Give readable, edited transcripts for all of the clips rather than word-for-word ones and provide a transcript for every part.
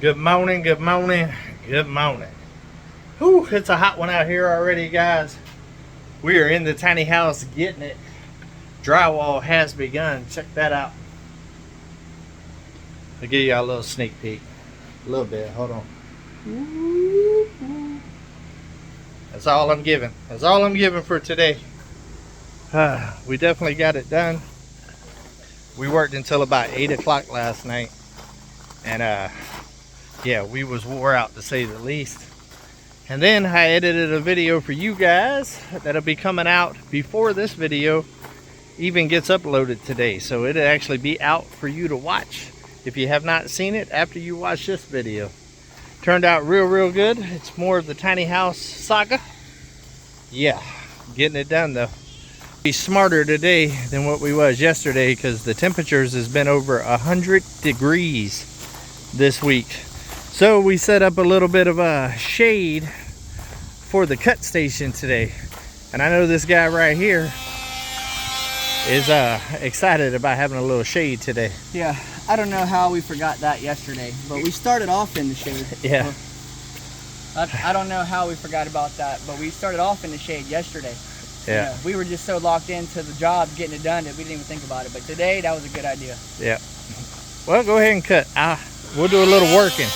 Good morning, good morning, good morning. Whew, it's a hot one out here already, guys. We are in the tiny house getting it. Drywall has begun. Check that out. I'll give y'all a little sneak peek. A little bit, hold on. That's all I'm giving. That's all I'm giving for today. We definitely got it done. We worked until about 8 o'clock last night. And yeah, we was wore out to say the least. And then I edited a video for you guys that'll be coming out before this video even gets uploaded today. So it'll actually be out for you to watch if you have not seen it after you watch this video. Turned out real good. It's more of the tiny house saga. Yeah, getting it done though. Be smarter today than what we was yesterday because the temperatures has been over 100 degrees this week. So we set up a little bit of a shade for the cut station today. And I know this guy right here is excited about having a little shade today. Yeah, I don't know how we forgot that yesterday, but we started off in the shade. Yeah. I don't know how we forgot about that, but we started off in the shade yesterday. Yeah. You know, we were just so locked into the job, getting it done, that we didn't even think about it. But today, that was a good idea. Yeah. Well, go ahead and cut. We'll do a little working.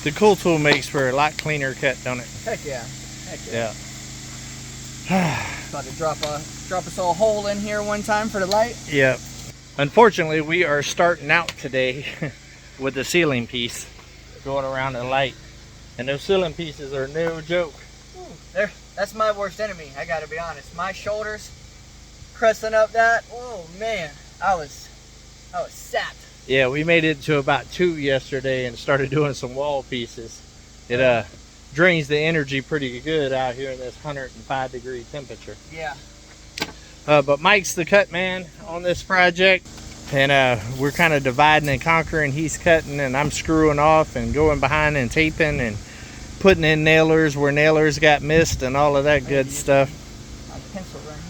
The cool tool makes for a lot cleaner cut, don't it? Heck yeah. Heck yeah. Yeah. About to drop us a hole in here one time for the light. Yep. Unfortunately, we are starting out today with the ceiling piece going around the light. And those ceiling pieces are no joke. Ooh, that's my worst enemy, I gotta be honest. My shoulders pressing up that, oh man, I was sapped. Yeah, we made it to about 2 yesterday and started doing some wall pieces. It drains the energy pretty good out here in this 105 degree temperature. Yeah. But Mike's the cut man on this project, and we're kind of dividing and conquering. He's cutting and I'm screwing off and going behind and taping and putting in nailers where nailers got missed and all of that good stuff. My pencil right here.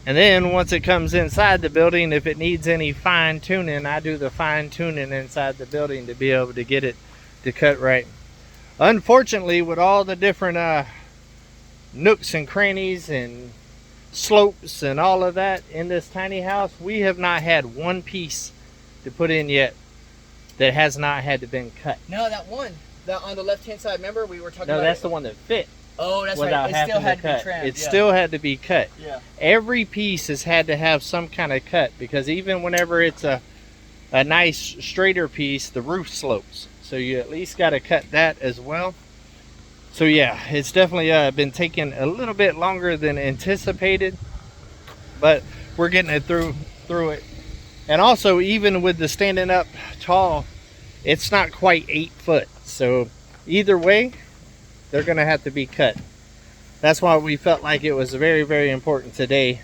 And then once it comes inside the building, if it needs any fine tuning, I do the fine tuning inside the building to be able to get it to cut right. Unfortunately, with all the different nooks and crannies and slopes and all of that in this tiny house, we have not had one piece to put in yet that has not had to been cut. No, that one, on the left hand side, remember we were talking about? No, that's the one that fit. Oh, that's right. It still had to be trimmed. It still had to be cut. Yeah. Every piece has had to have some kind of cut because even whenever it's a nice straighter piece, the roof slopes. So you at least got to cut that as well. So yeah, it's definitely been taking a little bit longer than anticipated, but we're getting it through it. And also, even with the standing up tall, it's not quite 8 foot. So either way, they're gonna have to be cut. That's why we felt like it was very important today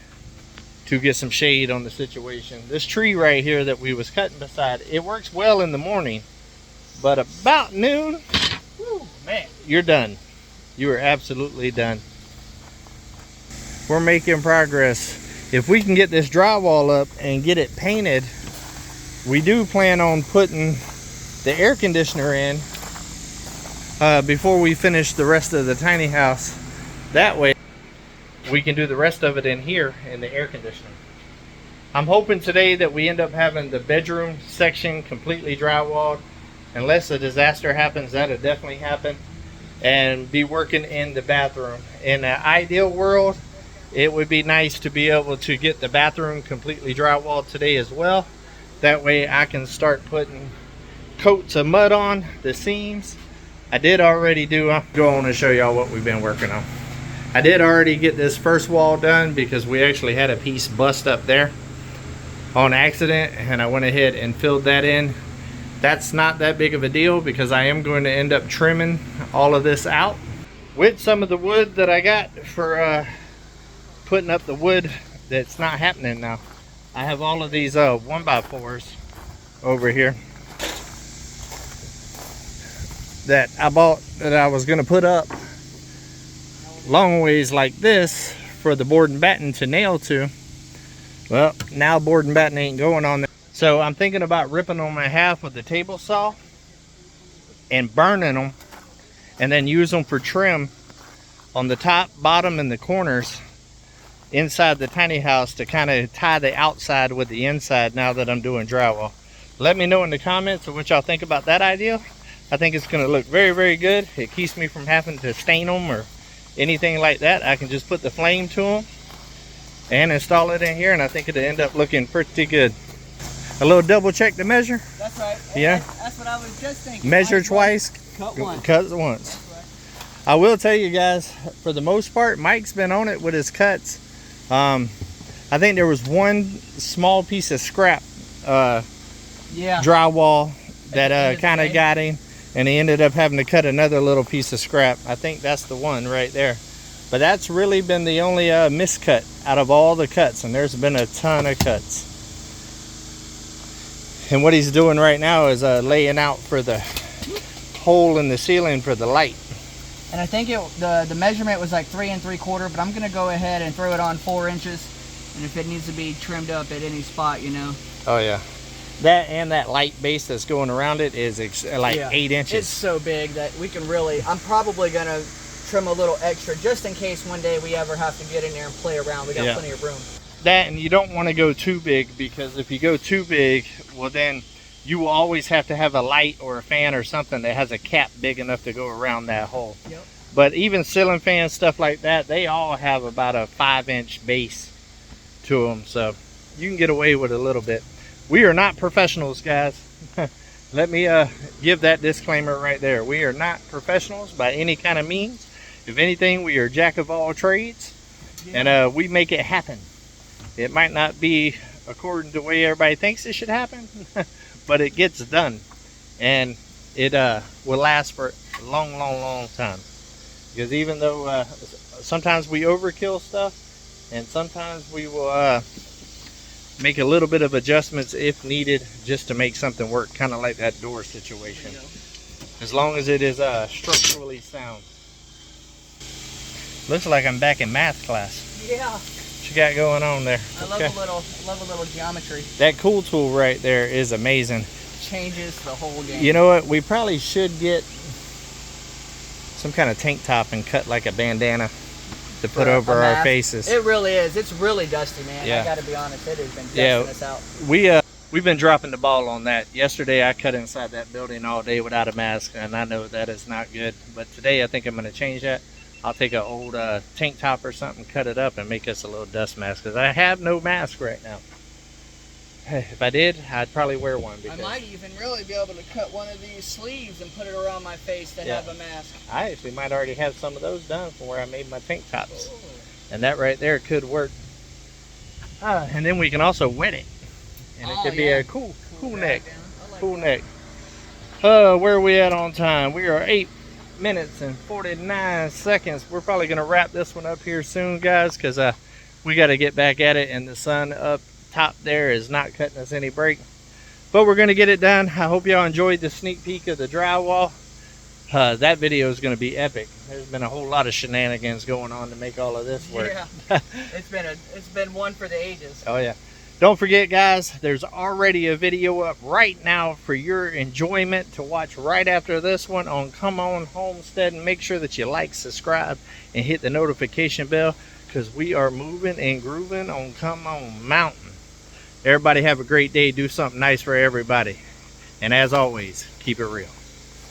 to get some shade on the situation. This tree right here that we was cutting beside, it works well in the morning, but about noon, whew, man, you're done. You are absolutely done. We're making progress. If we can get this drywall up and get it painted, we do plan on putting the air conditioner in before we finish the rest of the tiny house. That way we can do the rest of it in here in the air conditioning. I'm hoping today that we end up having the bedroom section completely drywalled. Unless a disaster happens, that'll definitely happen. And be working in the bathroom. In an ideal world, it would be nice to be able to get the bathroom completely drywalled today as well. That way I can start putting coats of mud on the seams. I did already do, I'm going to show y'all what we've been working on. I did already get this first wall done because we actually had a piece bust up there. on accident, and I went ahead and filled that in. That's not that big of a deal because I am going to end up trimming all of this out with some of the wood that I got for putting up the wood that's not happening now. I have all of these 1x4s over here that I bought that I was going to put up long ways like this for the board and batten to nail to. Well, now board and batten ain't going on there. So I'm thinking about ripping them in half with the table saw and burning them, and then use them for trim on the top, bottom, and the corners inside the tiny house to kind of tie the outside with the inside now that I'm doing drywall. Let me know in the comments what y'all think about that idea. I think it's going to look very, very good. It keeps me from having to stain them or anything like that. I can just put the flame to them and install it in here, and I think it'll end up looking pretty good. A little double check the measure. That's right. Yeah. That's what I was just thinking. Measure twice, cut once. Cut once. Right. I will tell you guys, for the most part, Mike's been on it with his cuts. I think there was one small piece of scrap drywall that kind of got him, and he ended up having to cut another little piece of scrap. I think that's the one right there. But that's really been the only miscut out of all the cuts, and there's been a ton of cuts. And what he's doing right now is laying out for the hole in the ceiling for the light. And I think the measurement was like 3 3/4, but I'm gonna go ahead and throw it on 4 inches, and if it needs to be trimmed up at any spot, you know. Oh yeah, that and that light base that's going around it is like 8 inches. It's so big that we can really. I'm probably gonna trim a little extra just in case one day we ever have to get in there and play around. We got plenty of room. That, and you don't want to go too big, because if you go too big, well then you will always have to have a light or a fan or something that has a cap big enough to go around that hole. Yep. But even ceiling fans, stuff like that, they all have about a 5-inch base to them, so you can get away with a little bit. We are not professionals, guys. Let me give that disclaimer right there. We are not professionals by any kind of means. If anything, we are jack of all trades, and we make it happen. It might not be according to the way everybody thinks it should happen, but it gets done, and it will last for a long, long, long time. Because even though sometimes we overkill stuff, and sometimes we will make a little bit of adjustments if needed just to make something work, kind of like that door situation. As long as it is structurally sound. Looks like I'm back in math class. Yeah. What you got going on there? I love a little geometry. That cool tool right there is amazing. Changes the whole game. You know what? We probably should get some kind of tank top and cut like a bandana to put over our faces. It really is. It's really dusty, man. Yeah. I gotta be honest. It has been dusting us out. We've been dropping the ball on that. Yesterday I cut inside that building all day without a mask, and I know that is not good. But today I think I'm going to change that. I'll take an old tank top or something, cut it up, and make us a little dust mask, because I have no mask right now. If I did, I'd probably wear one. I might even really be able to cut one of these sleeves and put it around my face to have a mask. I actually might already have some of those done from where I made my tank tops. And that right there could work. And then we can also wet it. And it could be a cool neck. Cool neck. Where are we at on time? We are 8 minutes and 49 seconds. We're probably going to wrap this one up here soon, guys, because we got to get back at it, and the sun up top there is not cutting us any break. But we're going to get it done. I hope y'all enjoyed the sneak peek of the drywall. That video is going to be epic. There's been a whole lot of shenanigans going on to make all of this work. Yeah. it's been one for the ages. Oh yeah. Don't forget, guys, there's already a video up right now for your enjoyment to watch right after this one on Come On Homesteading. Make sure that you like, subscribe, and hit the notification bell, because we are moving and grooving on Come On Mountain. Everybody have a great day. Do something nice for everybody. And as always, keep it real.